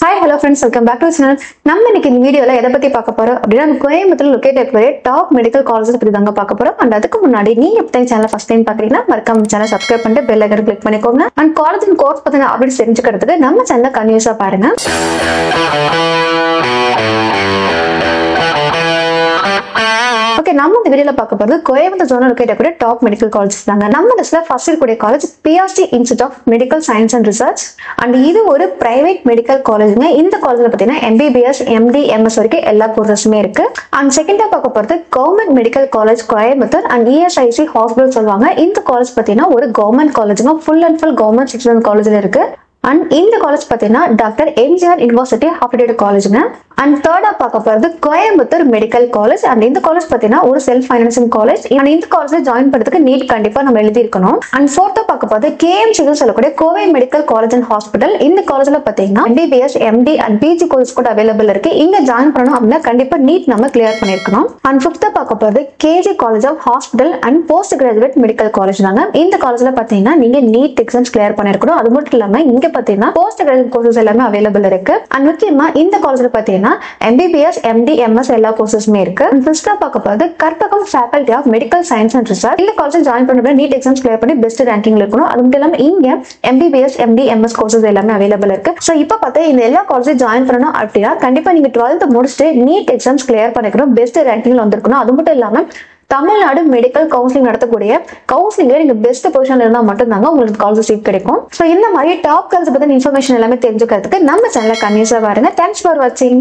Hi, hello friends, welcome back to the channel. நம்ம இன்னைக்கு இந்த வீடியோல எதை பத்தி பார்க்க போறோம் அப்படின்னா கோயம்புத்தூர்ல லொகேட் ஆகிற டாப் மெடிக்கல் காலேஜஸ் பத்தி தாங்க பார்க்க போறோம். அண்ட் அதுக்கு முன்னாடி நீங்க இப்ப சேனலை ஃபர்ஸ்ட் டைம் பாக்குறீங்கன்னா மறக்காம சேனலை சப்ஸ்கிரைப் பண்ணிட்டு பெல் ஐகானை கிளிக் பண்ணிக்கோங்க. அண்ட் காலேஜ் அண்ட் கோர்ஸ் பத்தின அப்டேட்ஸ் தெரிஞ்சுக்கிறதுக்கு நம்ம சேனலை கன்டினியூஸா பாருங்க. ஓகே, நம்ம இந்த வீடியோல பார்க்க போறது கோயம்புத்தூர் ஜோன்ல லொகேட் ஆகிற டாப் மெடிக்கல் காலேஜஸ் தாங்க. நம்ம லிஸ்ட்ல ஃபர்ஸ்ட் இருக்கக்கூடிய college PRC institute of medical science and research. And இது ஒரு பிரைவேட் மெடிக்கல் காலேஜ்ங்க. இந்த காலேஜ்ல பாத்தீங்கன்னா MBBS, MD, MS வரைக்கும் எல்லா கோர்சஸுமே இருக்கு. அண்ட் செகண்டா பார்க்க போறது government medical college Coimbatore and ESIC hospital சொல்லுவாங்க. இந்த காலேஜ் பாத்தீங்கன்னா ஒரு கவர்மெண்ட் காலேஜுங்க, full and full government section காலேஜ்ல இருக்கு. அண்ட் இந்த காலேஜ் பாத்தீங்கன்னா டாக்டர் MGR யூனிவர்சிட்டி அஃபிலியேட்டட் காலேஜ்ங்க. அண்ட் தேர்டா பார்க்க போறது கோயம்புத்தூர் மெடிக்கல் காலேஜ். அண்ட் இந்த காலேஜ் பாத்தீங்கன்னா ஒரு செல்ஃப் ஃபைனான்சிங் காலேஜ். அண்ட் இந்த காலேஜ்ல ஜாயின் பண்றதுக்கு நீட் கண்டிப்பா நம்ம எழுதி இருக்கணும். அண்ட் ஃபோர்த்தா பார்க்க போறது KMC சொல்லக்கூடிய Kovai medical college and hospital. இந்த காலேஜ்ல பாத்தீங்கன்னா MBBS, MD and PG course கூட அவைலபிள் இருக்கு. இங்க ஜாயின் பண்ணணும் அப்படின்னா கண்டிப்பா நீட் நம்ம கிளியர் பண்ணிருக்கணும். அண்ட் ஃபிஃப்த்தா பார்க்க போறது KG college of hospital and post graduate medical college தாங்க. இந்த காலேஜ்ல பாத்தீங்கன்னா நீங்க நீட் எக்ஸாம்ஸ் கிளியர் பண்ணிருக்கணும். அது மட்டும் இல்லாம இங்க பாத்தீங்கன்னா போஸ்ட் கிராஜுவேட் கோர்சஸ் எல்லாமே அவைலபிள் இருக்கு. அண்ட் முக்கியமா இந்த காலேஜ்ல பாத்தீங்கன்னா MBBS, MD, MS எல்லா கோர்சஸுமே இருக்கு. ஃபர்ஸ்டா பார்க்க போறது Karpagam faculty of medical science and research. இந்த காலேஜ் ஜாயின் பண்ண நீட் எக்ஸாம்ஸ் கிளியர் பண்ணி பெஸ்ட் ரேங்கிங்ல இருக்கணும். அது மட்டும் இல்லாம இங்க MBBS, MD, MS கோர்சஸ் எல்லாமே அவைலபிள் இருக்கு. சோ இப்போ பார்த்தா இந்த எல்லா காலேஜ் ஜாயின் பண்ணணும் அப்படின்னா கண்டிப்பா நீங்க 12th முடிச்சுட்டு நீட் எக்ஸாம்ஸ் கிளியர் பண்ணிக்கணும், பெஸ்ட் ரேங்கிங்ல வந்திருக்கணும். அது மட்டும் இல்லாம தமிழ்நாடு மெடிக்கல் கவுன்சிலிங் நடத்தக்கூடிய கவுன்சிலிங்ல நீங்க பெஸ்ட் பொசிஷன்ல இருந்தா மட்டும் தாங்க உங்களுக்கு காலேஜ் சீட் கிடைக்கும். சோ இந்த மாதிரி டாப் காலேஜ் பத்தின இன்ஃபர்மேஷன் எல்லாமே தெரிஞ்சுக்கிறதுக்கு நம்ம சேனலை கன்டினியூஸா பாருங்க. தேங்க்ஸ் ஃபார் வாட்சிங்.